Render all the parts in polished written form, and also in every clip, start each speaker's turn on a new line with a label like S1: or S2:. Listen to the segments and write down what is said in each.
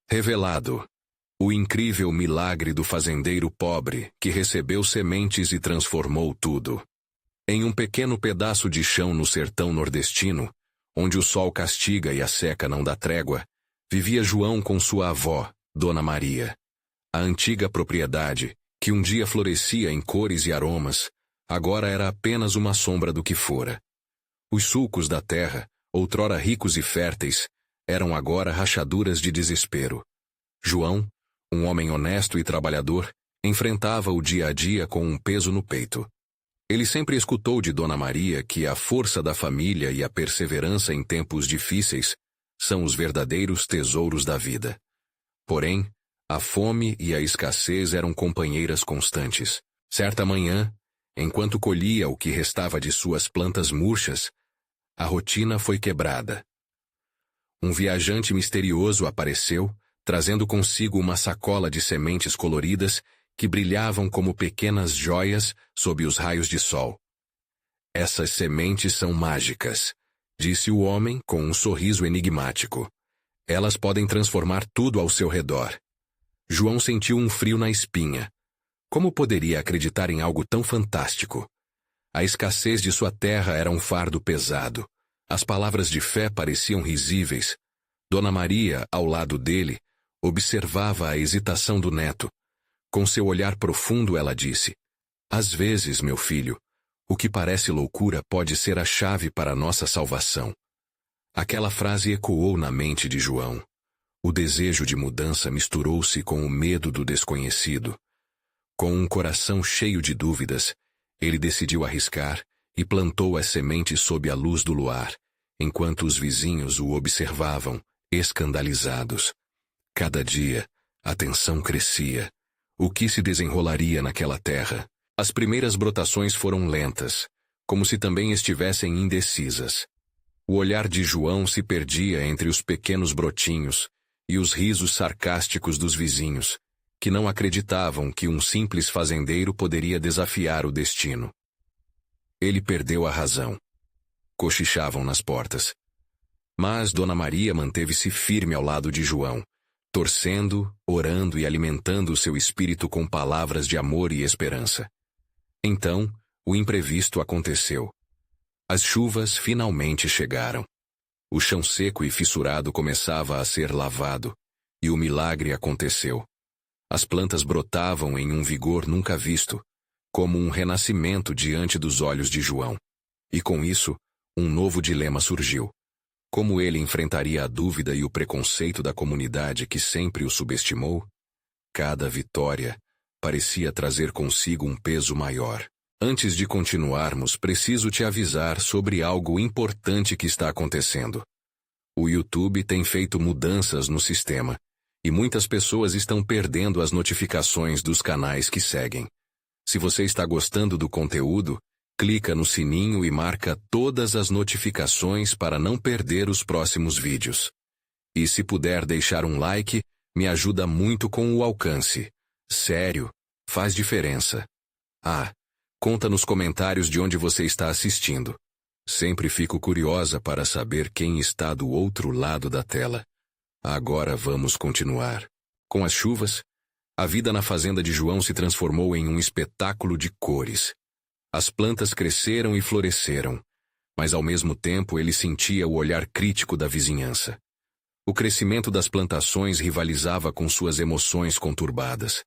S1: Revelado. O incrível milagre do fazendeiro pobre que recebeu sementes e transformou tudo. Em um pequeno pedaço de chão no sertão nordestino, onde o sol castiga e a seca não dá trégua, vivia João com sua avó, Dona Maria. A antiga propriedade, que um dia florescia em cores e aromas, agora era apenas uma sombra do que fora. Os sulcos da terra, outrora ricos e férteis, eram agora rachaduras de desespero. João, um homem honesto e trabalhador, enfrentava o dia a dia com um peso no peito. Ele sempre escutou de Dona Maria que a força da família e a perseverança em tempos difíceis são os verdadeiros tesouros da vida. Porém, a fome e a escassez eram companheiras constantes. Certa manhã, enquanto colhia o que restava de suas plantas murchas, a rotina foi quebrada. Um viajante misterioso apareceu, trazendo consigo uma sacola de sementes coloridas que brilhavam como pequenas joias sob os raios de sol. Essas sementes são mágicas, disse o homem com um sorriso enigmático. Elas podem transformar tudo ao seu redor. João sentiu um frio na espinha. Como poderia acreditar em algo tão fantástico? A escassez de sua terra era um fardo pesado. As palavras de fé pareciam risíveis. Dona Maria, ao lado dele, observava a hesitação do neto. Com seu olhar profundo, ela disse: "Às vezes, meu filho, o que parece loucura pode ser a chave para a nossa salvação." Aquela frase ecoou na mente de João. O desejo de mudança misturou-se com o medo do desconhecido. Com um coração cheio de dúvidas, ele decidiu arriscar e plantou as sementes sob a luz do luar, enquanto os vizinhos o observavam, escandalizados. Cada dia, a tensão crescia. O que se desenrolaria naquela terra? As primeiras brotações foram lentas, como se também estivessem indecisas. O olhar de João se perdia entre os pequenos brotinhos e os risos sarcásticos dos vizinhos, que não acreditavam que um simples fazendeiro poderia desafiar o destino. Ele perdeu a razão. Cochichavam nas portas. Mas Dona Maria manteve-se firme ao lado de João, torcendo, orando e alimentando o seu espírito com palavras de amor e esperança. Então, o imprevisto aconteceu. As chuvas finalmente chegaram. O chão seco e fissurado começava a ser lavado, e o milagre aconteceu. As plantas brotavam em um vigor nunca visto, como um renascimento diante dos olhos de João. E com isso, um novo dilema surgiu. Como ele enfrentaria a dúvida e o preconceito da comunidade que sempre o subestimou? Cada vitória parecia trazer consigo um peso maior. Antes de continuarmos, preciso te avisar sobre algo importante que está acontecendo. O YouTube tem feito mudanças no sistema, e muitas pessoas estão perdendo as notificações dos canais que seguem. Se você está gostando do conteúdo, clica no sininho e marca todas as notificações para não perder os próximos vídeos. E se puder deixar um like, me ajuda muito com o alcance. Sério, faz diferença. Conta nos comentários de onde você está assistindo. Sempre fico curiosa para saber quem está do outro lado da tela. Agora vamos continuar. Com as chuvas, a vida na fazenda de João se transformou em um espetáculo de cores. As plantas cresceram e floresceram, mas ao mesmo tempo ele sentia o olhar crítico da vizinhança. O crescimento das plantações rivalizava com suas emoções conturbadas.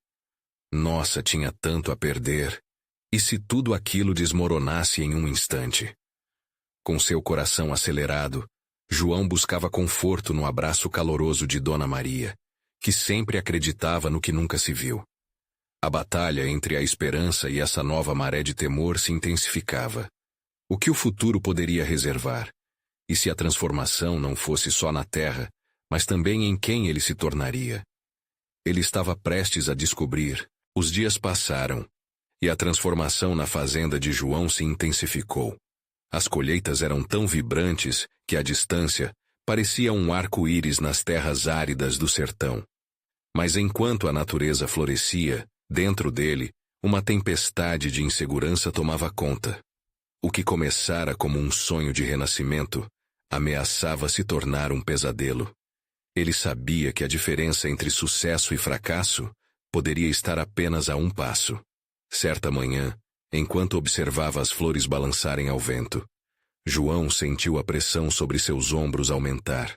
S1: Nossa, tinha tanto a perder. E se tudo aquilo desmoronasse em um instante? Com seu coração acelerado, João buscava conforto no abraço caloroso de Dona Maria, que sempre acreditava no que nunca se viu. A batalha entre a esperança e essa nova maré de temor se intensificava. O que o futuro poderia reservar? E se a transformação não fosse só na terra, mas também em quem ele se tornaria? Ele estava prestes a descobrir. Os dias passaram, e a transformação na fazenda de João se intensificou. As colheitas eram tão vibrantes que, à distância, parecia um arco-íris nas terras áridas do sertão. Mas enquanto a natureza florescia, dentro dele, uma tempestade de insegurança tomava conta. O que começara como um sonho de renascimento, ameaçava se tornar um pesadelo. Ele sabia que a diferença entre sucesso e fracasso poderia estar apenas a um passo. Certa manhã, enquanto observava as flores balançarem ao vento, João sentiu a pressão sobre seus ombros aumentar.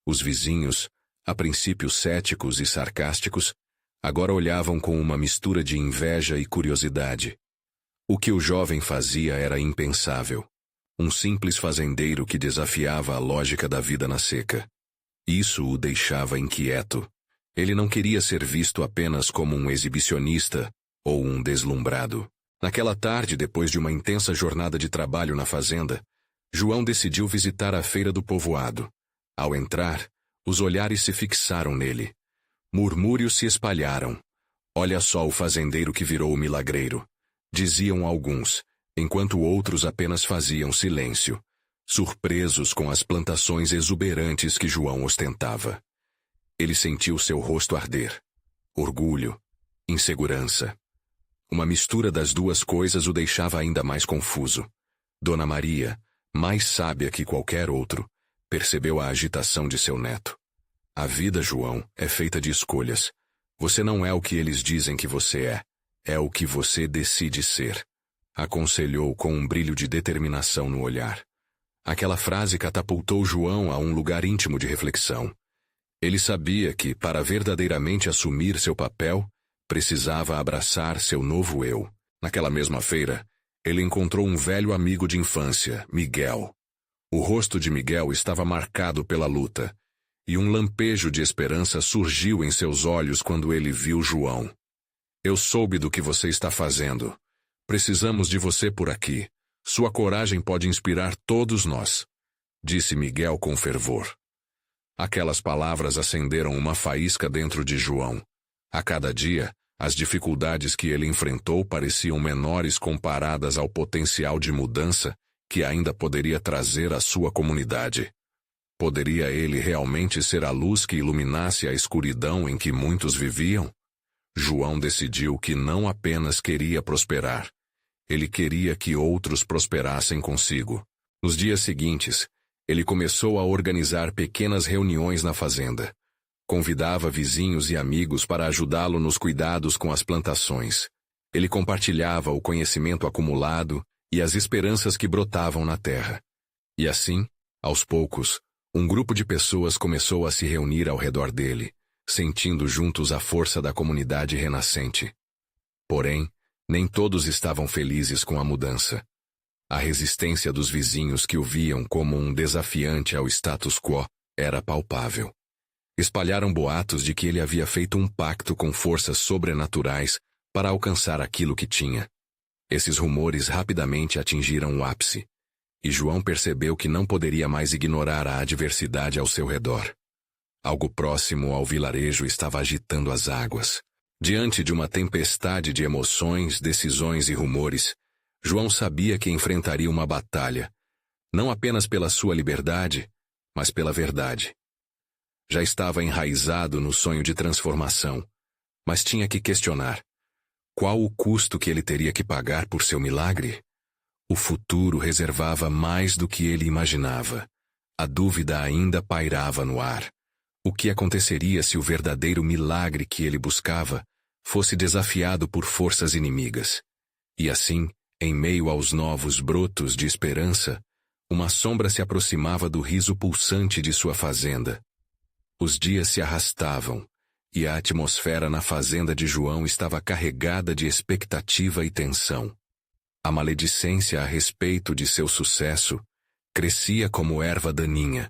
S1: Os vizinhos, a princípio céticos e sarcásticos, agora olhavam com uma mistura de inveja e curiosidade. O que o jovem fazia era impensável. Um simples fazendeiro que desafiava a lógica da vida na seca. Isso o deixava inquieto. Ele não queria ser visto apenas como um exibicionista ou um deslumbrado. Naquela tarde, depois de uma intensa jornada de trabalho na fazenda, João decidiu visitar a feira do povoado. Ao entrar, os olhares se fixaram nele. Murmúrios se espalharam. "Olha só o fazendeiro que virou o milagreiro", diziam alguns, enquanto outros apenas faziam silêncio, surpresos com as plantações exuberantes que João ostentava. Ele sentiu seu rosto arder. Orgulho, insegurança. Uma mistura das duas coisas o deixava ainda mais confuso. Dona Maria, mais sábia que qualquer outro, percebeu a agitação de seu neto. "A vida, João, é feita de escolhas. Você não é o que eles dizem que você é o que você decide ser", aconselhou com um brilho de determinação no olhar. Aquela frase catapultou João a um lugar íntimo de reflexão. Ele sabia que, para verdadeiramente assumir seu papel, precisava abraçar seu novo eu. Naquela mesma feira, ele encontrou um velho amigo de infância, Miguel. O rosto de Miguel estava marcado pela luta, e um lampejo de esperança surgiu em seus olhos quando ele viu João. "Eu soube do que você está fazendo. Precisamos de você por aqui. Sua coragem pode inspirar todos nós", disse Miguel com fervor. Aquelas palavras acenderam uma faísca dentro de João. A cada dia, as dificuldades que ele enfrentou pareciam menores comparadas ao potencial de mudança que ainda poderia trazer à sua comunidade. Poderia ele realmente ser a luz que iluminasse a escuridão em que muitos viviam? João decidiu que não apenas queria prosperar, ele queria que outros prosperassem consigo. Nos dias seguintes, ele começou a organizar pequenas reuniões na fazenda. Convidava vizinhos e amigos para ajudá-lo nos cuidados com as plantações. Ele compartilhava o conhecimento acumulado e as esperanças que brotavam na terra. E assim, aos poucos, um grupo de pessoas começou a se reunir ao redor dele, sentindo juntos a força da comunidade renascente. Porém, nem todos estavam felizes com a mudança. A resistência dos vizinhos que o viam como um desafiante ao status quo era palpável. Espalharam boatos de que ele havia feito um pacto com forças sobrenaturais para alcançar aquilo que tinha. Esses rumores rapidamente atingiram o ápice, e João percebeu que não poderia mais ignorar a adversidade ao seu redor. Algo próximo ao vilarejo estava agitando as águas. Diante de uma tempestade de emoções, decisões e rumores, João sabia que enfrentaria uma batalha, não apenas pela sua liberdade, mas pela verdade. Já estava enraizado no sonho de transformação, mas tinha que questionar: qual o custo que ele teria que pagar por seu milagre? O futuro reservava mais do que ele imaginava. A dúvida ainda pairava no ar. O que aconteceria se o verdadeiro milagre que ele buscava fosse desafiado por forças inimigas? E assim, em meio aos novos brotos de esperança, uma sombra se aproximava do riso pulsante de sua fazenda. Os dias se arrastavam, e a atmosfera na fazenda de João estava carregada de expectativa e tensão. A maledicência a respeito de seu sucesso crescia como erva daninha,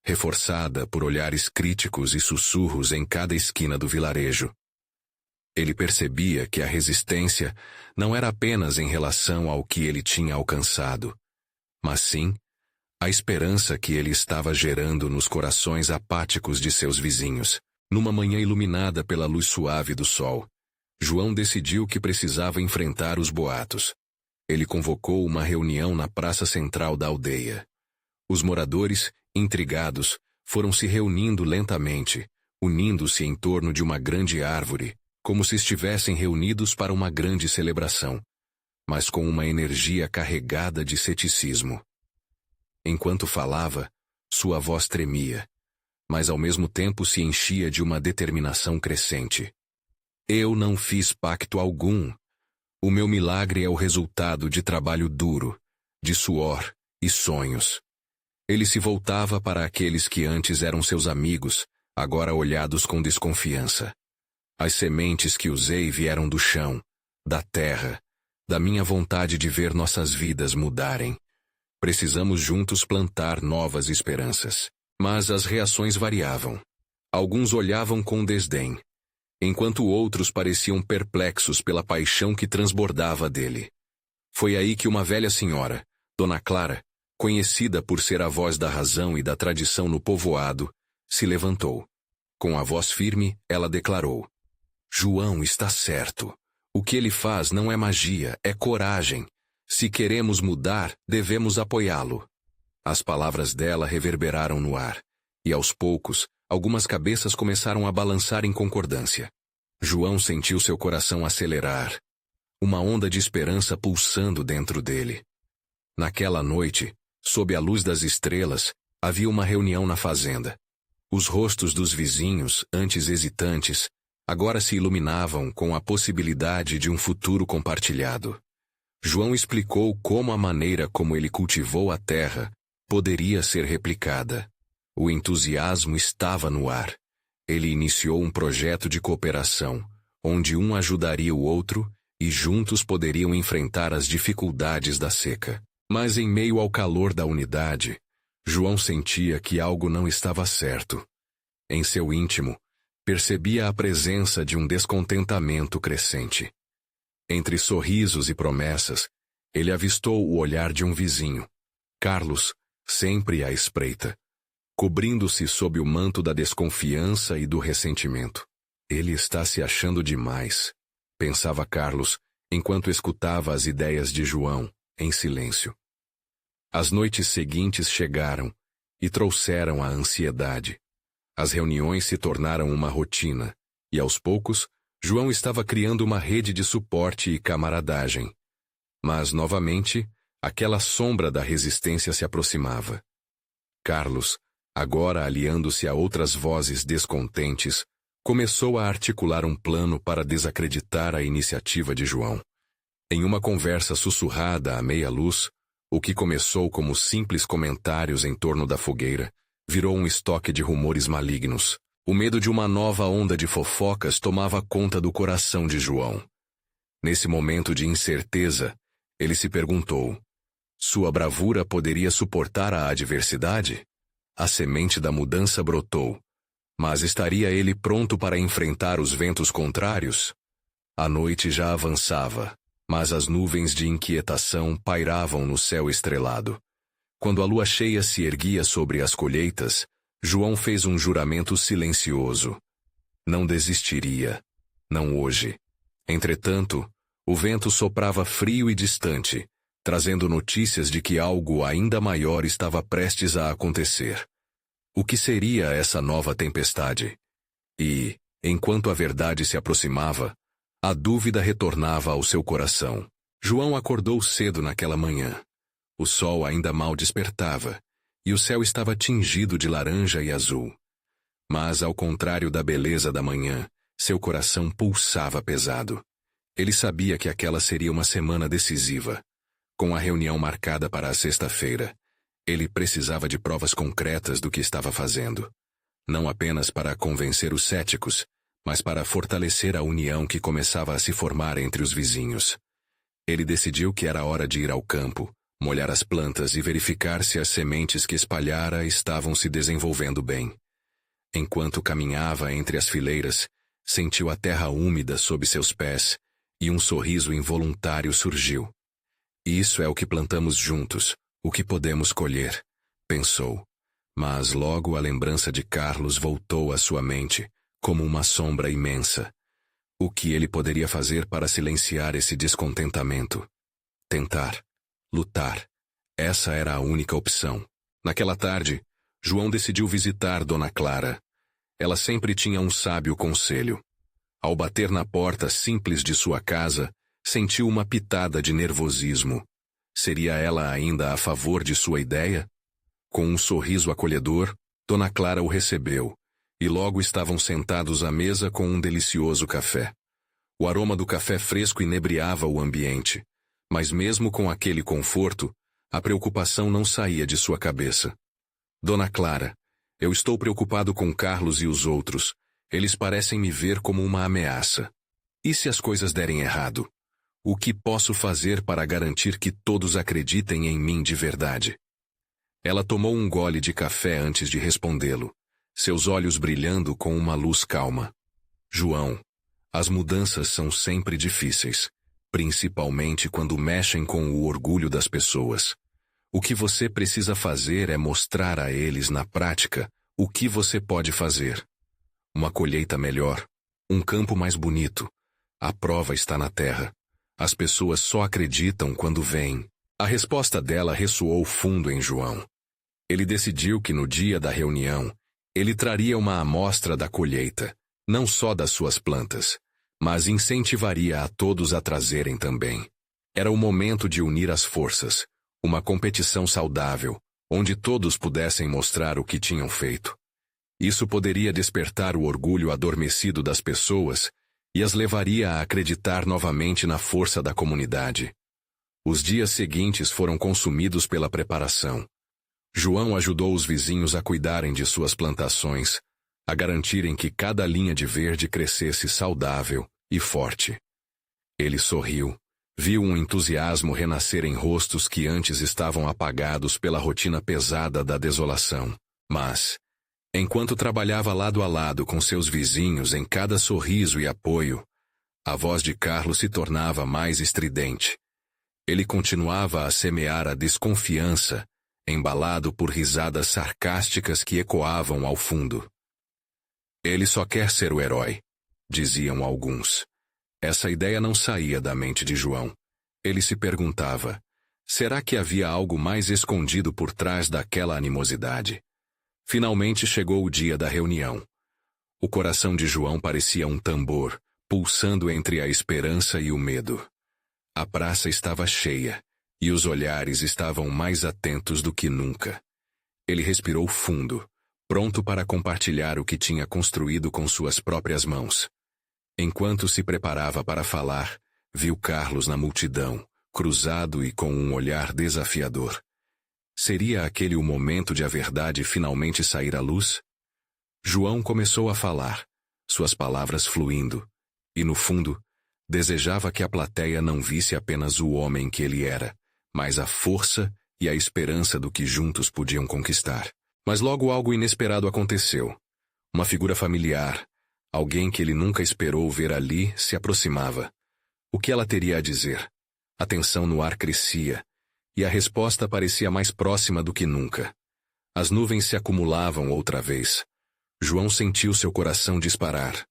S1: reforçada por olhares críticos e sussurros em cada esquina do vilarejo. Ele percebia que a resistência não era apenas em relação ao que ele tinha alcançado, mas sim a esperança que ele estava gerando nos corações apáticos de seus vizinhos. Numa manhã iluminada pela luz suave do sol, João decidiu que precisava enfrentar os boatos. Ele convocou uma reunião na praça central da aldeia. Os moradores, intrigados, foram se reunindo lentamente, unindo-se em torno de uma grande árvore, como se estivessem reunidos para uma grande celebração, mas com uma energia carregada de ceticismo. Enquanto falava, sua voz tremia. mas ao mesmo tempo se enchia de uma determinação crescente. Eu não fiz pacto algum. O meu milagre é o resultado de trabalho duro, de suor e sonhos. Ele se voltava para aqueles que antes eram seus amigos, agora olhados com desconfiança. As sementes que usei vieram do chão, da terra, da minha vontade de ver nossas vidas mudarem. Precisamos juntos plantar novas esperanças. Mas as reações variavam. Alguns olhavam com desdém, enquanto outros pareciam perplexos pela paixão que transbordava dele. Foi aí que uma velha senhora, Dona Clara, conhecida por ser a voz da razão e da tradição no povoado, se levantou. Com a voz firme, ela declarou: João está certo. O que ele faz não é magia, é coragem. Se queremos mudar, devemos apoiá-lo. As palavras dela reverberaram no ar, e aos poucos, algumas cabeças começaram a balançar em concordância. João sentiu seu coração acelerar, uma onda de esperança pulsando dentro dele. Naquela noite, sob a luz das estrelas, havia uma reunião na fazenda. Os rostos dos vizinhos, antes hesitantes, agora se iluminavam com a possibilidade de um futuro compartilhado. João explicou como a maneira como ele cultivou a terra poderia ser replicada. O entusiasmo estava no ar. Ele iniciou um projeto de cooperação, onde um ajudaria o outro e juntos poderiam enfrentar as dificuldades da seca. Mas em meio ao calor da unidade, João sentia que algo não estava certo. Em seu íntimo, percebia a presença de um descontentamento crescente. Entre sorrisos e promessas, ele avistou o olhar de um vizinho, Carlos, sempre à espreita, cobrindo-se sob o manto da desconfiança e do ressentimento. Ele está se achando demais, pensava Carlos, enquanto escutava as ideias de João, em silêncio. As noites seguintes chegaram e trouxeram a ansiedade. As reuniões se tornaram uma rotina, e aos poucos, João estava criando uma rede de suporte e camaradagem. Mas, novamente, aquela sombra da resistência se aproximava. Carlos, agora aliando-se a outras vozes descontentes, começou a articular um plano para desacreditar a iniciativa de João. Em uma conversa sussurrada à meia luz, o que começou como simples comentários em torno da fogueira, virou um estoque de rumores malignos. O medo de uma nova onda de fofocas tomava conta do coração de João. Nesse momento de incerteza, ele se perguntou: sua bravura poderia suportar a adversidade? A semente da mudança brotou, mas estaria ele pronto para enfrentar os ventos contrários? A noite já avançava, mas as nuvens de inquietação pairavam no céu estrelado. Quando a lua cheia se erguia sobre as colheitas, João fez um juramento silencioso. Não desistiria. Não hoje. Entretanto, o vento soprava frio e distante, trazendo notícias de que algo ainda maior estava prestes a acontecer. O que seria essa nova tempestade? E, enquanto a verdade se aproximava, a dúvida retornava ao seu coração. João acordou cedo naquela manhã. O sol ainda mal despertava, e o céu estava tingido de laranja e azul. Mas, ao contrário da beleza da manhã, seu coração pulsava pesado. Ele sabia que aquela seria uma semana decisiva. Com a reunião marcada para a sexta-feira, ele precisava de provas concretas do que estava fazendo. Não apenas para convencer os céticos, mas para fortalecer a união que começava a se formar entre os vizinhos. Ele decidiu que era hora de ir ao campo, molhar as plantas e verificar se as sementes que espalhara estavam se desenvolvendo bem. Enquanto caminhava entre as fileiras, sentiu a terra úmida sob seus pés e um sorriso involuntário surgiu. Isso é o que plantamos juntos, o que podemos colher, pensou. Mas logo a lembrança de Carlos voltou à sua mente, como uma sombra imensa. O que ele poderia fazer para silenciar esse descontentamento? Tentar. Lutar. Essa era a única opção. Naquela tarde, João decidiu visitar Dona Clara. Ela sempre tinha um sábio conselho. Ao bater na porta simples de sua casa, sentiu uma pitada de nervosismo. Seria ela ainda a favor de sua ideia? Com um sorriso acolhedor, Dona Clara o recebeu, e logo estavam sentados à mesa com um delicioso café. O aroma do café fresco inebriava o ambiente, mas mesmo com aquele conforto, a preocupação não saía de sua cabeça. Dona Clara, eu estou preocupado com Carlos e os outros. Eles parecem me ver como uma ameaça. E se as coisas derem errado? O que posso fazer para garantir que todos acreditem em mim de verdade? Ela tomou um gole de café antes de respondê-lo, seus olhos brilhando com uma luz calma. João, as mudanças são sempre difíceis, principalmente quando mexem com o orgulho das pessoas. O que você precisa fazer é mostrar a eles na prática o que você pode fazer. Uma colheita melhor, um campo mais bonito. A prova está na terra. As pessoas só acreditam quando veem. A resposta dela ressoou fundo em João. Ele decidiu que no dia da reunião, ele traria uma amostra da colheita, não só das suas plantas, mas incentivaria a todos a trazerem também. Era o momento de unir as forças, uma competição saudável, onde todos pudessem mostrar o que tinham feito. Isso poderia despertar o orgulho adormecido das pessoas e as levaria a acreditar novamente na força da comunidade. Os dias seguintes foram consumidos pela preparação. João ajudou os vizinhos a cuidarem de suas plantações, a garantirem que cada linha de verde crescesse saudável e forte. Ele sorriu, viu um entusiasmo renascer em rostos que antes estavam apagados pela rotina pesada da desolação. Mas, enquanto trabalhava lado a lado com seus vizinhos em cada sorriso e apoio, a voz de Carlos se tornava mais estridente. Ele continuava a semear a desconfiança, embalado por risadas sarcásticas que ecoavam ao fundo. Ele só quer ser o herói, diziam alguns. Essa ideia não saía da mente de João. Ele se perguntava, será que havia algo mais escondido por trás daquela animosidade? Finalmente chegou o dia da reunião. O coração de João parecia um tambor, pulsando entre a esperança e o medo. A praça estava cheia, e os olhares estavam mais atentos do que nunca. Ele respirou fundo, pronto para compartilhar o que tinha construído com suas próprias mãos. Enquanto se preparava para falar, viu Carlos na multidão, cruzado e com um olhar desafiador. Seria aquele o momento de a verdade finalmente sair à luz? João começou a falar, suas palavras fluindo, e no fundo, desejava que a plateia não visse apenas o homem que ele era, mas a força e a esperança do que juntos podiam conquistar. Mas logo algo inesperado aconteceu. Uma figura familiar, alguém que ele nunca esperou ver ali, se aproximava. O que ela teria a dizer? A tensão no ar crescia, e a resposta parecia mais próxima do que nunca. As nuvens se acumulavam outra vez. João sentiu seu coração disparar.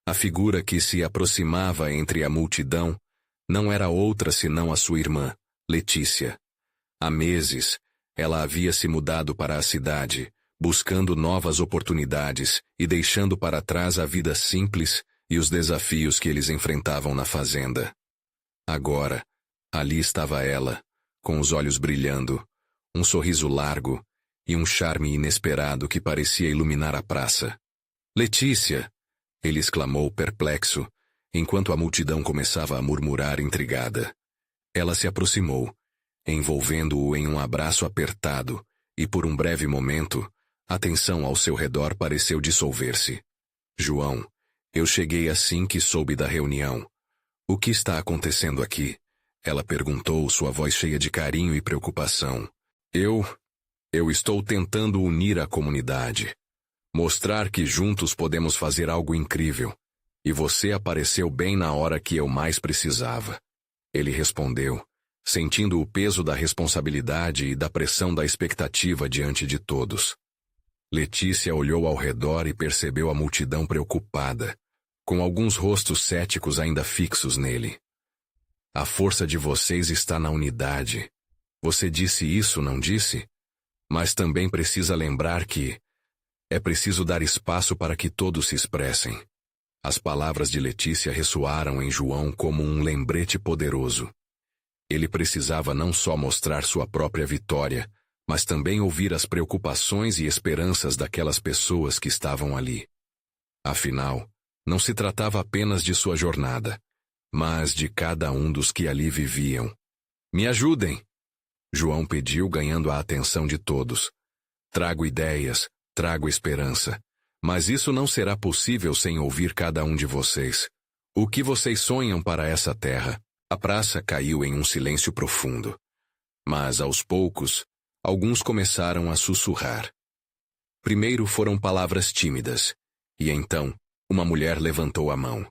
S1: A figura que se aproximava entre a multidão não era outra senão a sua irmã, Letícia. Há meses, ela havia se mudado para a cidade, buscando novas oportunidades e deixando para trás a vida simples e os desafios que eles enfrentavam na fazenda. Agora, ali estava ela, com os olhos brilhando, um sorriso largo e um charme inesperado que parecia iluminar a praça. Letícia! Ele exclamou perplexo, enquanto a multidão começava a murmurar intrigada. Ela se aproximou, envolvendo-o em um abraço apertado, e por um breve momento, a tensão ao seu redor pareceu dissolver-se. João, eu cheguei assim que soube da reunião. O que está acontecendo aqui? Ela perguntou, sua voz cheia de carinho e preocupação. Eu estou tentando unir a comunidade. Mostrar que juntos podemos fazer algo incrível. E você apareceu bem na hora que eu mais precisava. Ele respondeu, sentindo o peso da responsabilidade e da pressão da expectativa diante de todos. Letícia olhou ao redor e percebeu a multidão preocupada, com alguns rostos céticos ainda fixos nele. A força de vocês está na unidade. Você disse isso, não disse? Mas também precisa lembrar que é preciso dar espaço para que todos se expressem. As palavras de Letícia ressoaram em João como um lembrete poderoso. Ele precisava não só mostrar sua própria vitória, mas também ouvir as preocupações e esperanças daquelas pessoas que estavam ali. Afinal, não se tratava apenas de sua jornada, mas de cada um dos que ali viviam. Me ajudem! João pediu, ganhando a atenção de todos. Trago ideias, trago esperança. Mas isso não será possível sem ouvir cada um de vocês. O que vocês sonham para essa terra? A praça caiu em um silêncio profundo. Mas, aos poucos, alguns começaram a sussurrar. Primeiro foram palavras tímidas, e então, uma mulher levantou a mão.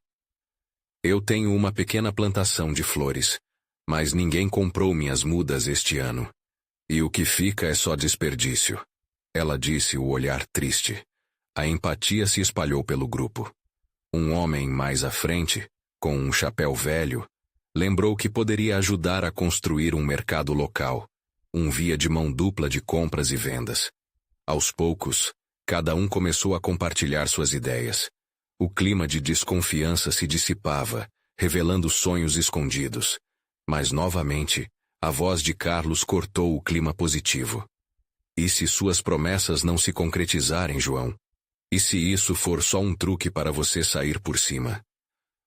S1: Eu tenho uma pequena plantação de flores, mas ninguém comprou minhas mudas este ano. E o que fica é só desperdício. Ela disse, o olhar triste. A empatia se espalhou pelo grupo. Um homem mais à frente, com um chapéu velho, lembrou que poderia ajudar a construir um mercado local, um via de mão dupla de compras e vendas. Aos poucos, cada um começou a compartilhar suas ideias. O clima de desconfiança se dissipava, revelando sonhos escondidos. Mas, novamente, a voz de Carlos cortou o clima positivo. E se suas promessas não se concretizarem, João? E se isso for só um truque para você sair por cima?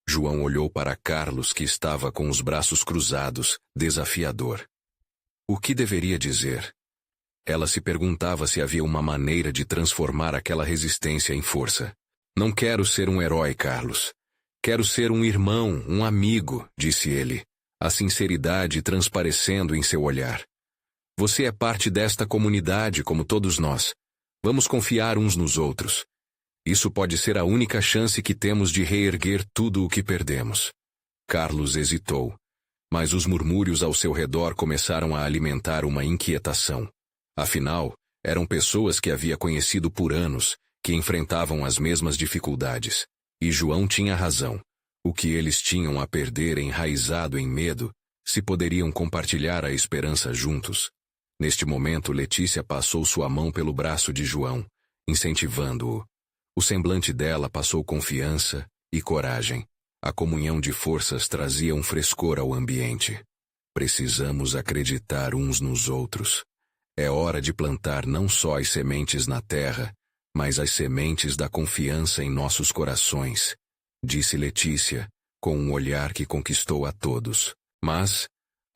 S1: João olhou para Carlos, que estava com os braços cruzados, desafiador. O que deveria dizer? Ela se perguntava se havia uma maneira de transformar aquela resistência em força. Não quero ser um herói, Carlos. Quero ser um irmão, um amigo, disse ele, a sinceridade transparecendo em seu olhar. Você é parte desta comunidade como todos nós. Vamos confiar uns nos outros. Isso pode ser a única chance que temos de reerguer tudo o que perdemos. Carlos hesitou, mas os murmúrios ao seu redor começaram a alimentar uma inquietação. Afinal, eram pessoas que havia conhecido por anos, que enfrentavam as mesmas dificuldades. E João tinha razão. O que eles tinham a perder enraizado em medo, se poderiam compartilhar a esperança juntos. Neste momento, Letícia passou sua mão pelo braço de João, incentivando-o. O semblante dela passou confiança e coragem. A comunhão de forças trazia um frescor ao ambiente. Precisamos acreditar uns nos outros. É hora de plantar não só as sementes na terra, mas as sementes da confiança em nossos corações, disse Letícia, com um olhar que conquistou a todos. Mas,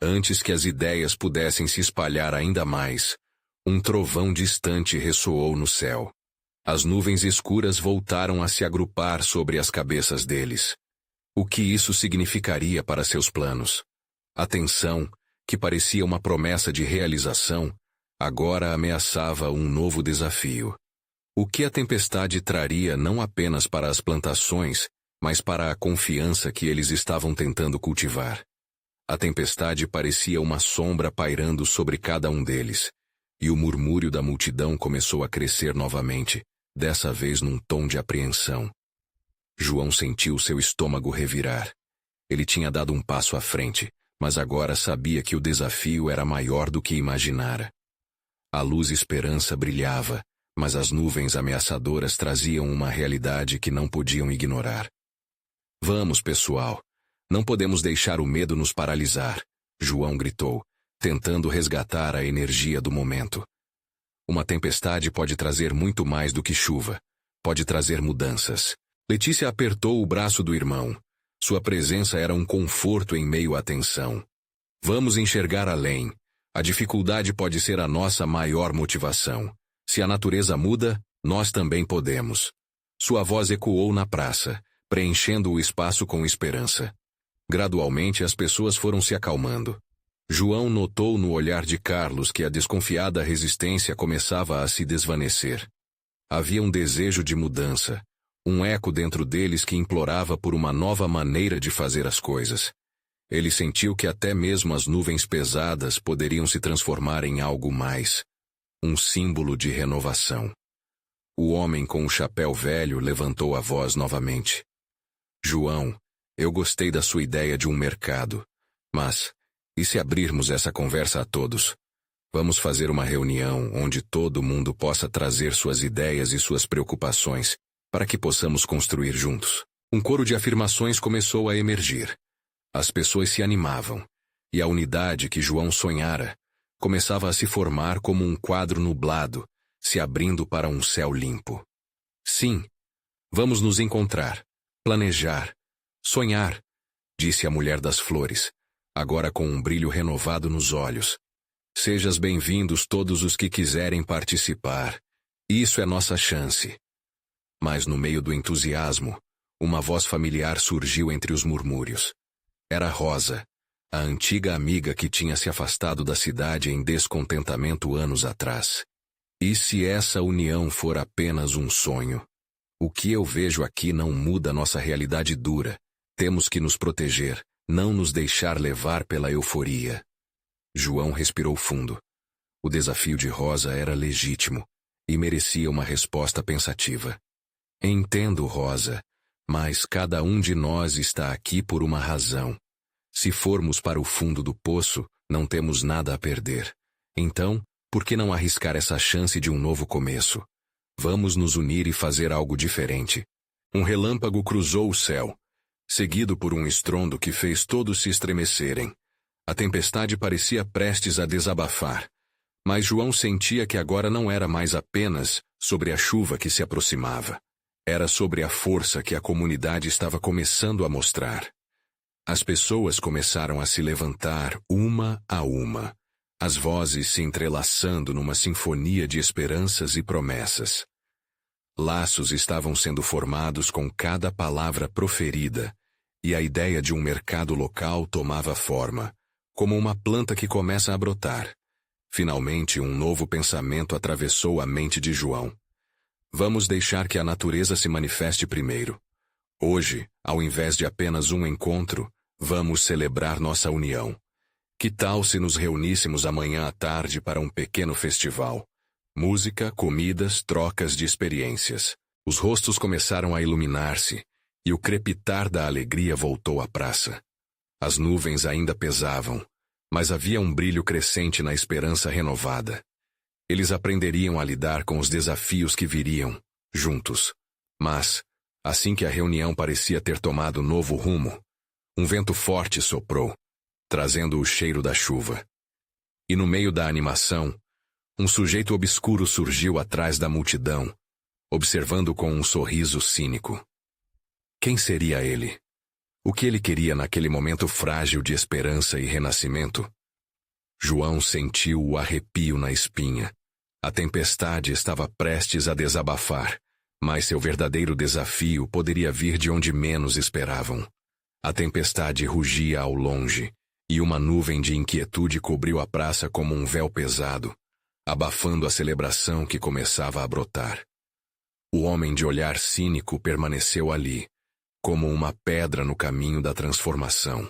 S1: antes que as ideias pudessem se espalhar ainda mais, um trovão distante ressoou no céu. As nuvens escuras voltaram a se agrupar sobre as cabeças deles. O que isso significaria para seus planos? A tensão, que parecia uma promessa de realização, agora ameaçava um novo desafio. O que a tempestade traria não apenas para as plantações, mas para a confiança que eles estavam tentando cultivar. A tempestade parecia uma sombra pairando sobre cada um deles, e o murmúrio da multidão começou a crescer novamente, dessa vez num tom de apreensão. João sentiu seu estômago revirar. Ele tinha dado um passo à frente, mas agora sabia que o desafio era maior do que imaginara. A luz esperança brilhava, mas as nuvens ameaçadoras traziam uma realidade que não podiam ignorar. Vamos, pessoal. Não podemos deixar o medo nos paralisar, João gritou, tentando resgatar a energia do momento. Uma tempestade pode trazer muito mais do que chuva. Pode trazer mudanças. Letícia apertou o braço do irmão. Sua presença era um conforto em meio à tensão. Vamos enxergar além. A dificuldade pode ser a nossa maior motivação. Se a natureza muda, nós também podemos. Sua voz ecoou na praça, preenchendo o espaço com esperança. Gradualmente as pessoas foram se acalmando. João notou no olhar de Carlos que a desconfiada resistência começava a se desvanecer. Havia um desejo de mudança, um eco dentro deles que implorava por uma nova maneira de fazer as coisas. Ele sentiu que até mesmo as nuvens pesadas poderiam se transformar em algo mais, um símbolo de renovação. O homem com o chapéu velho levantou a voz novamente. João, eu gostei da sua ideia de um mercado, mas... E se abrirmos essa conversa a todos? Vamos fazer uma reunião onde todo mundo possa trazer suas ideias e suas preocupações, para que possamos construir juntos. Um coro de afirmações começou a emergir. As pessoas se animavam, e a unidade que João sonhara começava a se formar como um quadro nublado, se abrindo para um céu limpo. Sim, vamos nos encontrar, planejar, sonhar, disse a mulher das flores, agora com um brilho renovado nos olhos. Sejas bem-vindos todos os que quiserem participar. Isso é nossa chance. Mas no meio do entusiasmo, uma voz familiar surgiu entre os murmúrios. Era Rosa, a antiga amiga que tinha se afastado da cidade em descontentamento anos atrás. E se essa união for apenas um sonho? O que eu vejo aqui não muda nossa realidade dura. Temos que nos proteger, não nos deixar levar pela euforia. João respirou fundo. O desafio de Rosa era legítimo e merecia uma resposta pensativa. Entendo, Rosa, mas cada um de nós está aqui por uma razão. Se formos para o fundo do poço, não temos nada a perder. Então, por que não arriscar essa chance de um novo começo? Vamos nos unir e fazer algo diferente. Um relâmpago cruzou o céu, seguido por um estrondo que fez todos se estremecerem. A tempestade parecia prestes a desabafar, mas João sentia que agora não era mais apenas sobre a chuva que se aproximava. Era sobre a força que a comunidade estava começando a mostrar. As pessoas começaram a se levantar uma a uma, as vozes se entrelaçando numa sinfonia de esperanças e promessas. Laços estavam sendo formados com cada palavra proferida, e a ideia de um mercado local tomava forma, como uma planta que começa a brotar. Finalmente, um novo pensamento atravessou a mente de João. Vamos deixar que a natureza se manifeste primeiro. Hoje, ao invés de apenas um encontro, vamos celebrar nossa união. Que tal se nos reuníssemos amanhã à tarde para um pequeno festival? Música, comidas, trocas de experiências. Os rostos começaram a iluminar-se, e o crepitar da alegria voltou à praça. As nuvens ainda pesavam, mas havia um brilho crescente na esperança renovada. Eles aprenderiam a lidar com os desafios que viriam, juntos. Mas, assim que a reunião parecia ter tomado novo rumo, um vento forte soprou, trazendo o cheiro da chuva. E no meio da animação, um sujeito obscuro surgiu atrás da multidão, observando com um sorriso cínico. Quem seria ele? O que ele queria naquele momento frágil de esperança e renascimento? João sentiu o arrepio na espinha. A tempestade estava prestes a desabafar, mas seu verdadeiro desafio poderia vir de onde menos esperavam. A tempestade rugia ao longe, e uma nuvem de inquietude cobriu a praça como um véu pesado, abafando a celebração que começava a brotar. O homem de olhar cínico permaneceu ali, como uma pedra no caminho da transformação.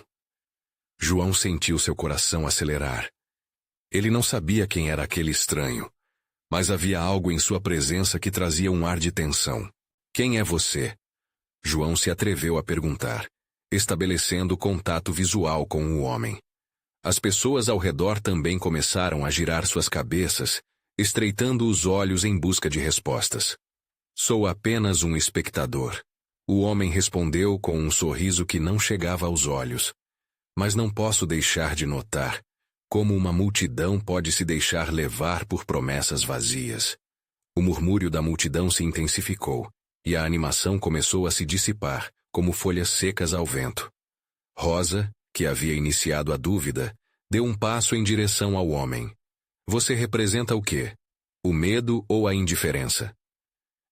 S1: João sentiu seu coração acelerar. Ele não sabia quem era aquele estranho, mas havia algo em sua presença que trazia um ar de tensão. Quem é você? João se atreveu a perguntar, estabelecendo contato visual com o homem. As pessoas ao redor também começaram a girar suas cabeças, estreitando os olhos em busca de respostas. Sou apenas um espectador. O homem respondeu com um sorriso que não chegava aos olhos. Mas não posso deixar de notar como uma multidão pode se deixar levar por promessas vazias. O murmúrio da multidão se intensificou, e a animação começou a se dissipar, como folhas secas ao vento. Rosa, que havia iniciado a dúvida, deu um passo em direção ao homem. Você representa o quê? O medo ou a indiferença?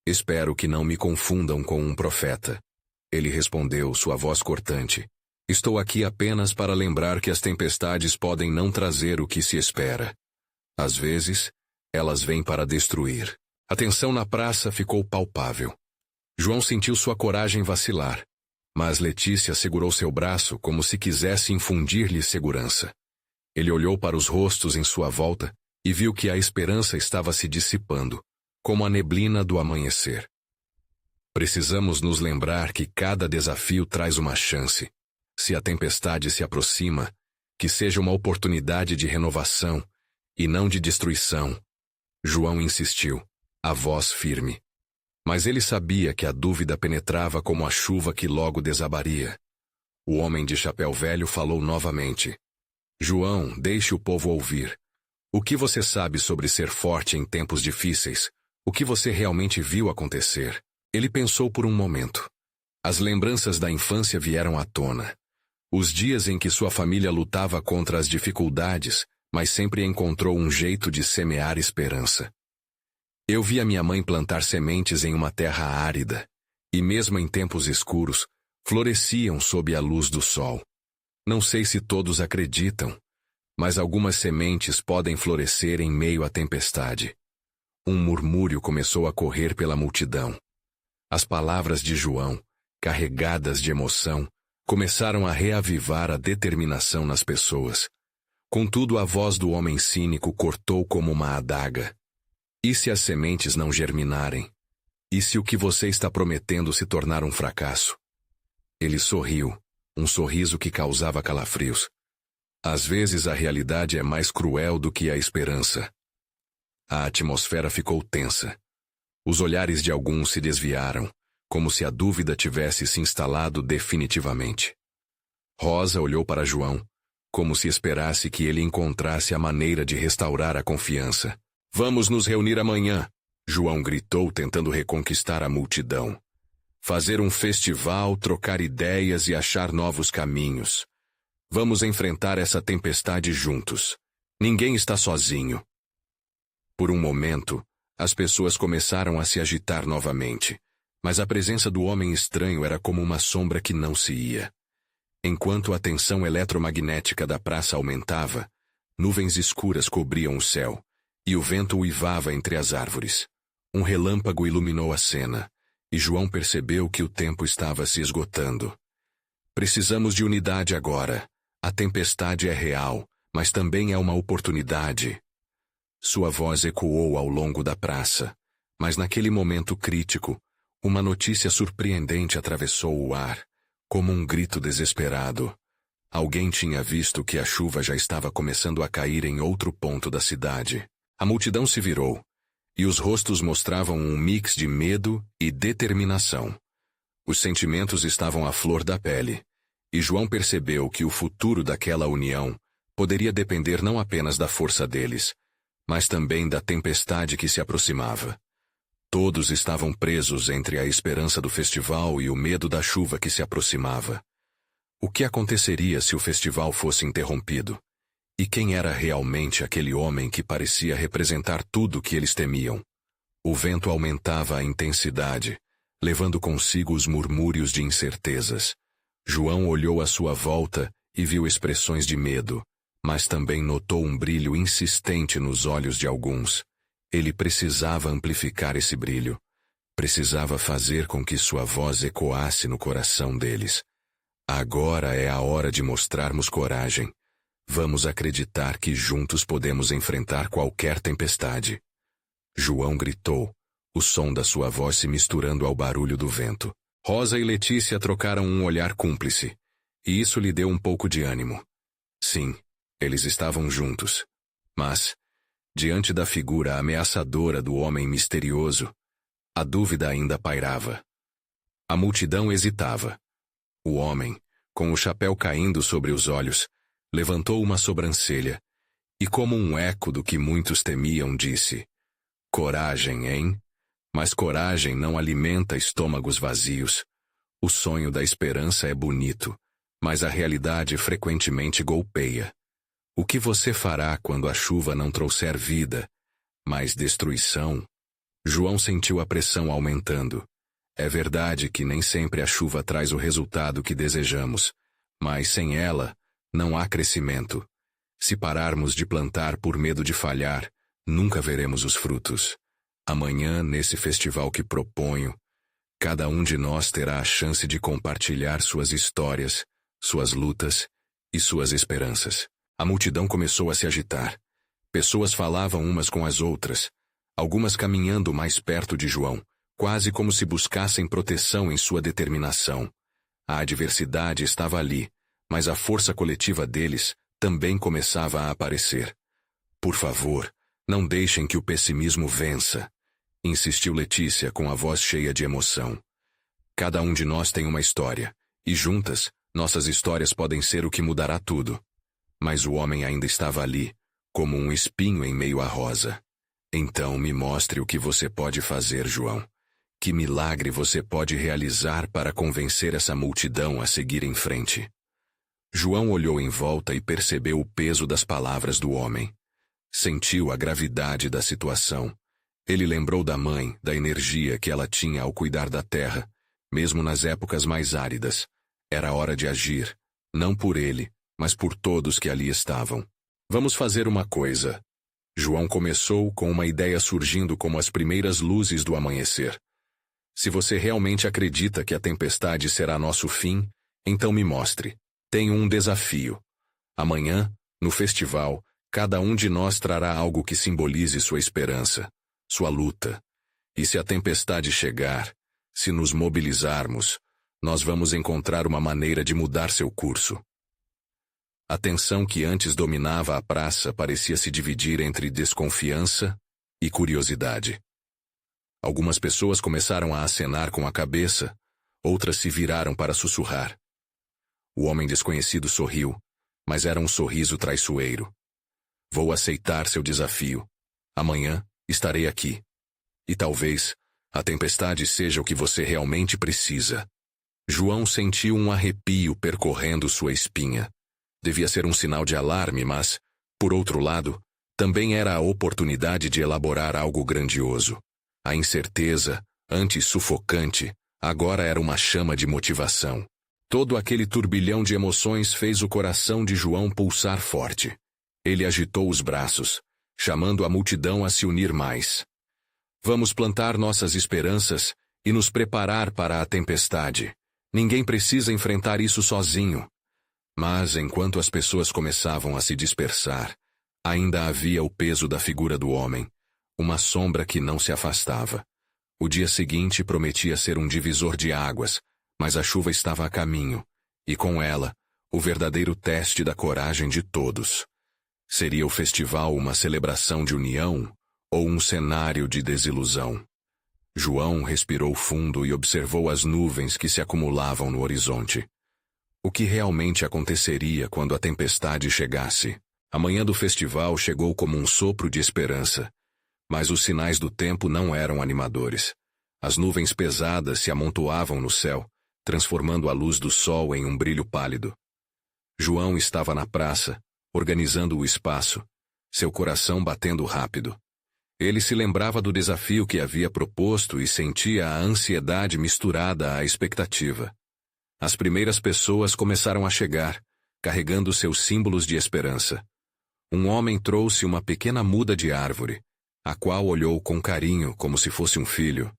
S1: Espero que não me confundam com um profeta. Ele respondeu, sua voz cortante. Estou aqui apenas para lembrar que as tempestades podem não trazer o que se espera. Às vezes, elas vêm para destruir. A tensão na praça ficou palpável. João sentiu sua coragem vacilar, mas Letícia segurou seu braço como se quisesse infundir-lhe segurança. Ele olhou para os rostos em sua volta e viu que a esperança estava se dissipando, como a neblina do amanhecer. Precisamos nos lembrar que cada desafio traz uma chance. Se a tempestade se aproxima, que seja uma oportunidade de renovação e não de destruição. João insistiu, a voz firme. Mas ele sabia que a dúvida penetrava como a chuva que logo desabaria. O homem de chapéu velho falou novamente. João, deixe o povo ouvir. O que você sabe sobre ser forte em tempos difíceis? O que você realmente viu acontecer? Ele pensou por um momento. As lembranças da infância vieram à tona. Os dias em que sua família lutava contra as dificuldades, mas sempre encontrou um jeito de semear esperança. Eu vi a minha mãe plantar sementes em uma terra árida, e mesmo em tempos escuros, floresciam sob a luz do sol. Não sei se todos acreditam, mas algumas sementes podem florescer em meio à tempestade. Um murmúrio começou a correr pela multidão. As palavras de João, carregadas de emoção, começaram a reavivar a determinação nas pessoas. Contudo, a voz do homem cínico cortou como uma adaga. E se as sementes não germinarem? E se o que você está prometendo se tornar um fracasso? Ele sorriu, um sorriso que causava calafrios. Às vezes a realidade é mais cruel do que a esperança. A atmosfera ficou tensa. Os olhares de alguns se desviaram, como se a dúvida tivesse se instalado definitivamente. Rosa olhou para João, como se esperasse que ele encontrasse a maneira de restaurar a confiança. Vamos nos reunir amanhã, João gritou, tentando reconquistar a multidão. Fazer um festival, trocar ideias e achar novos caminhos. Vamos enfrentar essa tempestade juntos. Ninguém está sozinho. Por um momento, as pessoas começaram a se agitar novamente, mas a presença do homem estranho era como uma sombra que não se ia. Enquanto a tensão eletromagnética da praça aumentava, nuvens escuras cobriam o céu, e o vento uivava entre as árvores. Um relâmpago iluminou a cena, e João percebeu que o tempo estava se esgotando. Precisamos de unidade agora. A tempestade é real, mas também é uma oportunidade. Sua voz ecoou ao longo da praça, mas naquele momento crítico, uma notícia surpreendente atravessou o ar, como um grito desesperado. Alguém tinha visto que a chuva já estava começando a cair em outro ponto da cidade. A multidão se virou, e os rostos mostravam um mix de medo e determinação. Os sentimentos estavam à flor da pele, e João percebeu que o futuro daquela união poderia depender não apenas da força deles, mas também da tempestade que se aproximava. Todos estavam presos entre a esperança do festival e o medo da chuva que se aproximava. O que aconteceria se o festival fosse interrompido? E quem era realmente aquele homem que parecia representar tudo o que eles temiam? O vento aumentava a intensidade, levando consigo os murmúrios de incertezas. João olhou à sua volta e viu expressões de medo, mas também notou um brilho insistente nos olhos de alguns. Ele precisava amplificar esse brilho. Precisava fazer com que sua voz ecoasse no coração deles. Agora é a hora de mostrarmos coragem. Vamos acreditar que juntos podemos enfrentar qualquer tempestade. João gritou, o som da sua voz se misturando ao barulho do vento. Rosa e Letícia trocaram um olhar cúmplice, e isso lhe deu um pouco de ânimo. Sim, eles estavam juntos. Mas, diante da figura ameaçadora do homem misterioso, a dúvida ainda pairava. A multidão hesitava. O homem, com o chapéu caindo sobre os olhos, levantou uma sobrancelha, e como um eco do que muitos temiam, disse: coragem, hein? Mas coragem não alimenta estômagos vazios. O sonho da esperança é bonito, mas a realidade frequentemente golpeia. O que você fará quando a chuva não trouxer vida, mas destruição? João sentiu a pressão aumentando. É verdade que nem sempre a chuva traz o resultado que desejamos, mas sem ela, não há crescimento. Se pararmos de plantar por medo de falhar, nunca veremos os frutos. Amanhã, nesse festival que proponho, cada um de nós terá a chance de compartilhar suas histórias, suas lutas e suas esperanças. A multidão começou a se agitar. Pessoas falavam umas com as outras, algumas caminhando mais perto de João, quase como se buscassem proteção em sua determinação. A adversidade estava ali, mas a força coletiva deles também começava a aparecer. Por favor, não deixem que o pessimismo vença, insistiu Letícia com a voz cheia de emoção. Cada um de nós tem uma história, e juntas, nossas histórias podem ser o que mudará tudo. Mas o homem ainda estava ali, como um espinho em meio à rosa. Então me mostre o que você pode fazer, João. Que milagre você pode realizar para convencer essa multidão a seguir em frente? João olhou em volta e percebeu o peso das palavras do homem. Sentiu a gravidade da situação. Ele lembrou da mãe, da energia que ela tinha ao cuidar da terra, mesmo nas épocas mais áridas. Era hora de agir, não por ele, mas por todos que ali estavam. Vamos fazer uma coisa. João começou com uma ideia surgindo como as primeiras luzes do amanhecer. Se você realmente acredita que a tempestade será nosso fim, então me mostre. Tenho um desafio. Amanhã, no festival, cada um de nós trará algo que simbolize sua esperança, sua luta. E se a tempestade chegar, se nos mobilizarmos, nós vamos encontrar uma maneira de mudar seu curso. A tensão que antes dominava a praça parecia se dividir entre desconfiança e curiosidade. Algumas pessoas começaram a acenar com a cabeça, outras se viraram para sussurrar. O homem desconhecido sorriu, mas era um sorriso traiçoeiro. Vou aceitar seu desafio. Amanhã estarei aqui. E talvez a tempestade seja o que você realmente precisa. João sentiu um arrepio percorrendo sua espinha. Devia ser um sinal de alarme, mas, por outro lado, também era a oportunidade de elaborar algo grandioso. A incerteza, antes sufocante, agora era uma chama de motivação. Todo aquele turbilhão de emoções fez o coração de João pulsar forte. Ele agitou os braços, chamando a multidão a se unir mais. Vamos plantar nossas esperanças e nos preparar para a tempestade. Ninguém precisa enfrentar isso sozinho. Mas, enquanto as pessoas começavam a se dispersar, ainda havia o peso da figura do homem, uma sombra que não se afastava. O dia seguinte prometia ser um divisor de águas, mas a chuva estava a caminho, e com ela, o verdadeiro teste da coragem de todos. Seria o festival uma celebração de união ou um cenário de desilusão? João respirou fundo e observou as nuvens que se acumulavam no horizonte. O que realmente aconteceria quando a tempestade chegasse? A manhã do festival chegou como um sopro de esperança, mas os sinais do tempo não eram animadores. As nuvens pesadas se amontoavam no céu, transformando a luz do sol em um brilho pálido. João estava na praça, organizando o espaço, seu coração batendo rápido. Ele se lembrava do desafio que havia proposto e sentia a ansiedade misturada à expectativa. As primeiras pessoas começaram a chegar, carregando seus símbolos de esperança. Um homem trouxe uma pequena muda de árvore, a qual olhou com carinho como se fosse um filho.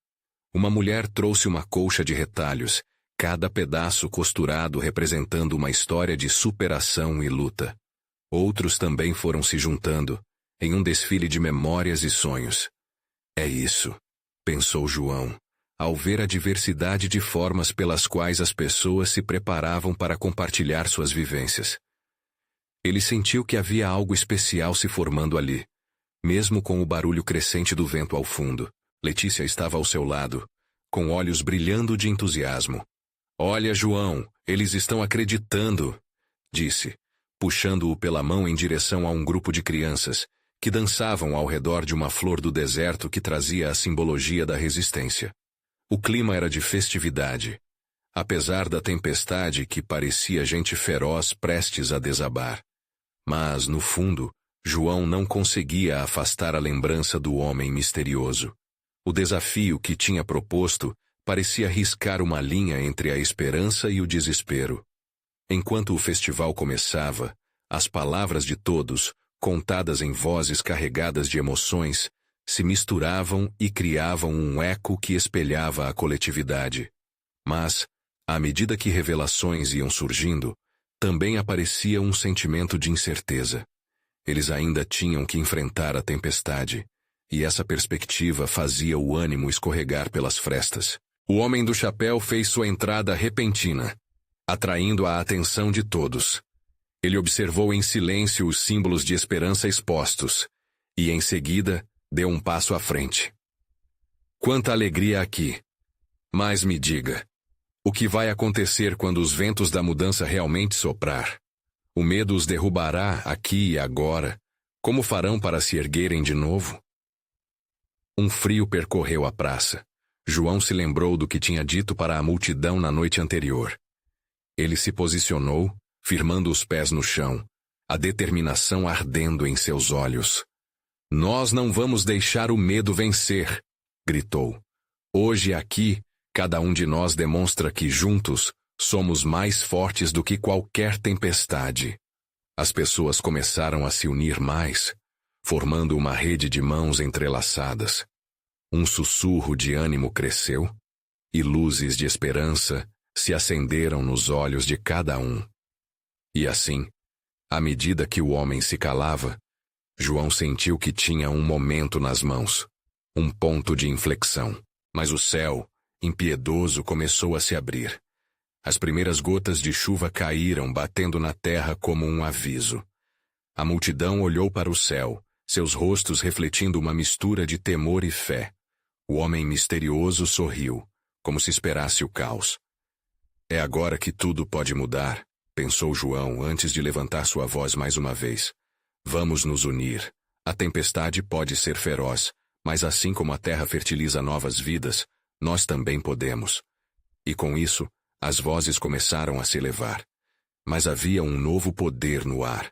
S1: Uma mulher trouxe uma colcha de retalhos, cada pedaço costurado representando uma história de superação e luta. Outros também foram se juntando, em um desfile de memórias e sonhos. É isso, pensou João, ao ver a diversidade de formas pelas quais as pessoas se preparavam para compartilhar suas vivências. Ele sentiu que havia algo especial se formando ali, mesmo com o barulho crescente do vento ao fundo. Letícia estava ao seu lado, com olhos brilhando de entusiasmo. Olha, João, eles estão acreditando, disse, puxando-o pela mão em direção a um grupo de crianças, que dançavam ao redor de uma flor do deserto que trazia a simbologia da resistência. O clima era de festividade, apesar da tempestade que parecia gente feroz prestes a desabar. Mas, no fundo, João não conseguia afastar a lembrança do homem misterioso. O desafio que tinha proposto parecia riscar uma linha entre a esperança e o desespero. Enquanto o festival começava, as palavras de todos, contadas em vozes carregadas de emoções, se misturavam e criavam um eco que espelhava a coletividade. Mas, à medida que revelações iam surgindo, também aparecia um sentimento de incerteza. Eles ainda tinham que enfrentar a tempestade, e essa perspectiva fazia o ânimo escorregar pelas frestas. O homem do chapéu fez sua entrada repentina, atraindo a atenção de todos. Ele observou em silêncio os símbolos de esperança expostos, e em seguida, deu um passo à frente. Quanta alegria aqui! Mas me diga, o que vai acontecer quando os ventos da mudança realmente soprar? O medo os derrubará aqui e agora, Como farão para se erguerem de novo? Um frio percorreu a praça. João se lembrou do que tinha dito para a multidão na noite anterior. Ele se posicionou, firmando os pés no chão, a determinação ardendo em seus olhos. Nós não vamos deixar o medo vencer, gritou. Hoje aqui, cada um de nós demonstra que juntos somos mais fortes do que qualquer tempestade. As pessoas começaram a se unir mais, formando uma rede de mãos entrelaçadas. Um sussurro de ânimo cresceu, e luzes de esperança se acenderam nos olhos de cada um. E assim, à medida que o homem se calava, João sentiu que tinha um momento nas mãos, um ponto de inflexão. Mas o céu, impiedoso, começou a se abrir. As primeiras gotas de chuva caíram, batendo na terra como um aviso. A multidão olhou para o céu, seus rostos refletindo uma mistura de temor e fé. O homem misterioso sorriu, como se esperasse o caos. É agora que tudo pode mudar, pensou João antes de levantar sua voz mais uma vez. Vamos nos unir. A tempestade pode ser feroz, mas assim como a terra fertiliza novas vidas, nós também podemos. E com isso, as vozes começaram a se elevar. Mas havia um novo poder no ar.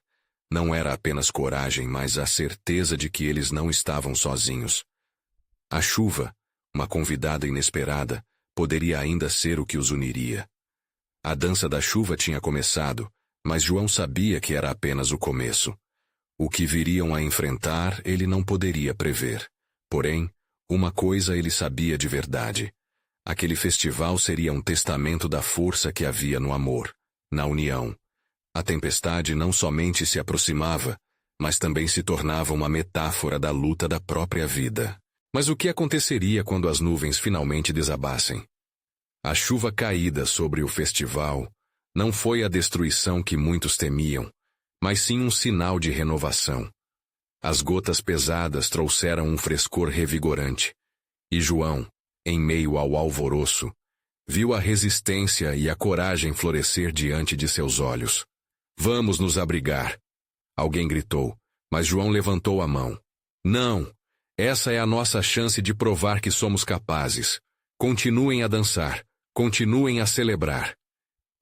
S1: Não era apenas coragem, mas a certeza de que eles não estavam sozinhos. A chuva, uma convidada inesperada, poderia ainda ser o que os uniria. A dança da chuva tinha começado, mas João sabia que era apenas o começo. O que viriam a enfrentar ele não poderia prever. Porém, uma coisa ele sabia de verdade. Aquele festival seria um testamento da força que havia no amor, na união. A tempestade não somente se aproximava, mas também se tornava uma metáfora da luta da própria vida. Mas o que aconteceria quando as nuvens finalmente desabassem? A chuva caída sobre o festival não foi a destruição que muitos temiam, mas sim um sinal de renovação. As gotas pesadas trouxeram um frescor revigorante, e João, em meio ao alvoroço, viu a resistência e a coragem florescer diante de seus olhos. Vamos nos abrigar! Alguém gritou, mas João levantou a mão. Não! Essa é a nossa chance de provar que somos capazes. Continuem a dançar, continuem a celebrar.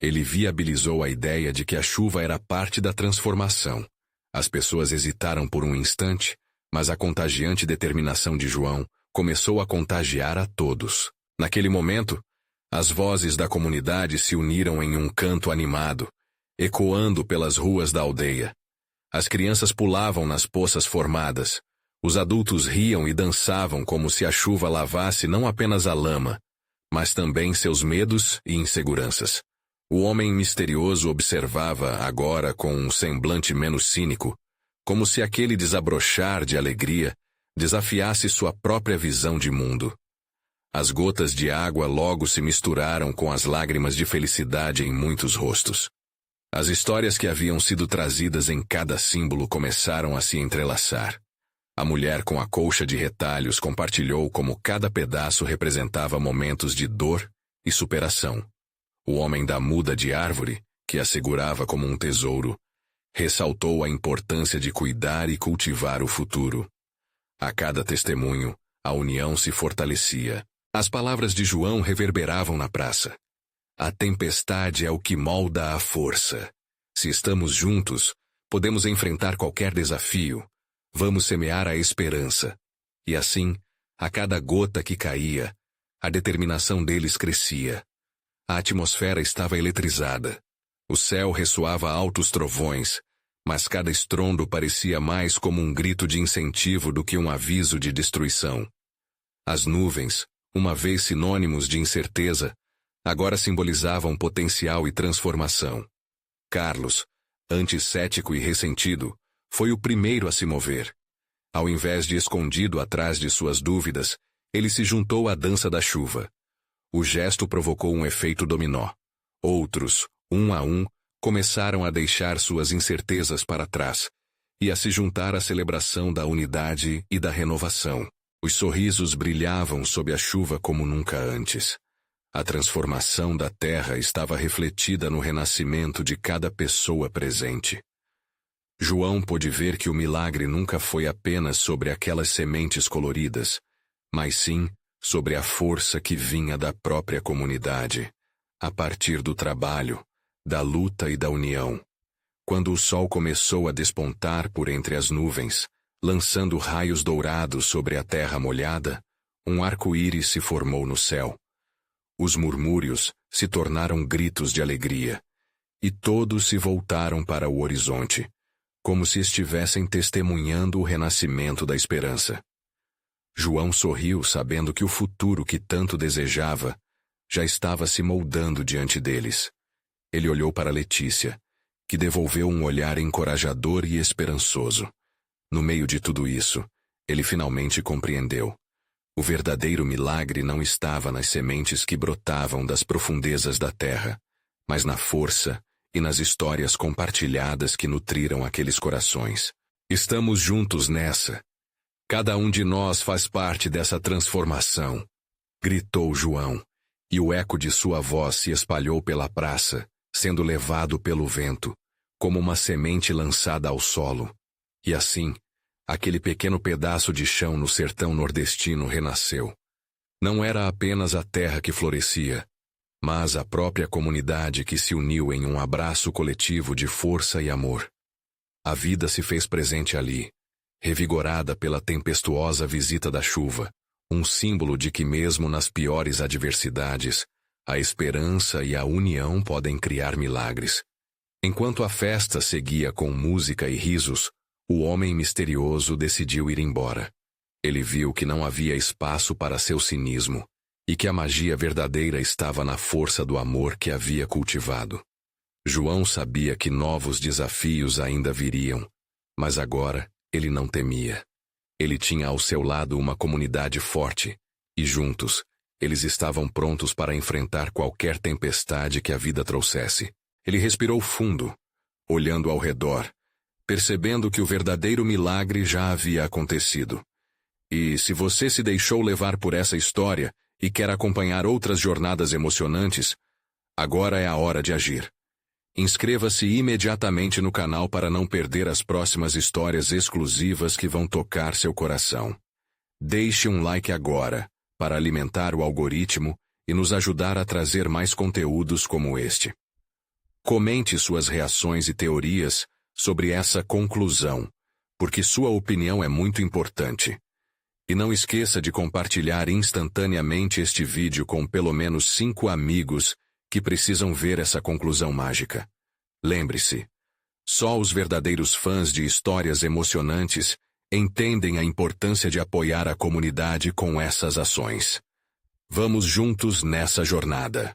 S1: Ele viabilizou a ideia de que a chuva era parte da transformação. As pessoas hesitaram por um instante, mas a contagiante determinação de João começou a contagiar a todos. Naquele momento, as vozes da comunidade se uniram em um canto animado, ecoando pelas ruas da aldeia. As crianças pulavam nas poças formadas. Os adultos riam e dançavam como se a chuva lavasse não apenas a lama, mas também seus medos e inseguranças. O homem misterioso observava agora com um semblante menos cínico, como se aquele desabrochar de alegria desafiasse sua própria visão de mundo. As gotas de água logo se misturaram com as lágrimas de felicidade em muitos rostos. As histórias que haviam sido trazidas em cada símbolo começaram a se entrelaçar. A mulher com a colcha de retalhos compartilhou como cada pedaço representava momentos de dor e superação. O homem da muda de árvore, que a segurava como um tesouro, ressaltou a importância de cuidar e cultivar o futuro. A cada testemunho, a união se fortalecia. As palavras de João reverberavam na praça. A tempestade é o que molda a força. Se estamos juntos, podemos enfrentar qualquer desafio. Vamos semear a esperança. E assim, a cada gota que caía, a determinação deles crescia. A atmosfera estava eletrizada. O céu ressoava altos trovões, mas cada estrondo parecia mais como um grito de incentivo do que um aviso de destruição. As nuvens, uma vez sinônimos de incerteza, agora simbolizavam potencial e transformação. Carlos, antes cético e ressentido, foi o primeiro a se mover. Ao invés de escondido atrás de suas dúvidas, ele se juntou à dança da chuva. O gesto provocou um efeito dominó. Outros, um a um, começaram a deixar suas incertezas para trás e a se juntar à celebração da unidade e da renovação. Os sorrisos brilhavam sob a chuva como nunca antes. A transformação da terra estava refletida no renascimento de cada pessoa presente. João pôde ver que o milagre nunca foi apenas sobre aquelas sementes coloridas, mas sim sobre a força que vinha da própria comunidade, a partir do trabalho, da luta e da união. Quando o sol começou a despontar por entre as nuvens, lançando raios dourados sobre a terra molhada, um arco-íris se formou no céu. Os murmúrios se tornaram gritos de alegria, e todos se voltaram para o horizonte, como se estivessem testemunhando o renascimento da esperança. João sorriu sabendo que o futuro que tanto desejava já estava se moldando diante deles. Ele olhou para Letícia, que devolveu um olhar encorajador e esperançoso. No meio de tudo isso, ele finalmente compreendeu. O verdadeiro milagre não estava nas sementes que brotavam das profundezas da terra, mas na força e nas histórias compartilhadas que nutriram aqueles corações. Estamos juntos nessa. Cada um de nós faz parte dessa transformação, gritou João, e o eco de sua voz se espalhou pela praça, sendo levado pelo vento, como uma semente lançada ao solo. E assim, aquele pequeno pedaço de chão no sertão nordestino renasceu. Não era apenas a terra que florescia, mas a própria comunidade que se uniu em um abraço coletivo de força e amor. A vida se fez presente ali, revigorada pela tempestuosa visita da chuva, um símbolo de que mesmo nas piores adversidades, a esperança e a união podem criar milagres. Enquanto a festa seguia com música e risos, o homem misterioso decidiu ir embora. Ele viu que não havia espaço para seu cinismo, e que a magia verdadeira estava na força do amor que havia cultivado. João sabia que novos desafios ainda viriam, mas agora ele não temia. Ele tinha ao seu lado uma comunidade forte, e juntos, eles estavam prontos para enfrentar qualquer tempestade que a vida trouxesse. Ele respirou fundo, olhando ao redor, percebendo que o verdadeiro milagre já havia acontecido. E se você se deixou levar por essa história e quer acompanhar outras jornadas emocionantes, agora é a hora de agir. Inscreva-se imediatamente no canal para não perder as próximas histórias exclusivas que vão tocar seu coração. Deixe um like agora, para alimentar o algoritmo e nos ajudar a trazer mais conteúdos como este. Comente suas reações e teorias sobre essa conclusão, porque sua opinião é muito importante. E não esqueça de compartilhar instantaneamente este vídeo com pelo menos 5 amigos que precisam ver essa conclusão mágica. Lembre-se, só os verdadeiros fãs de histórias emocionantes entendem a importância de apoiar a comunidade com essas ações. Vamos juntos nessa jornada.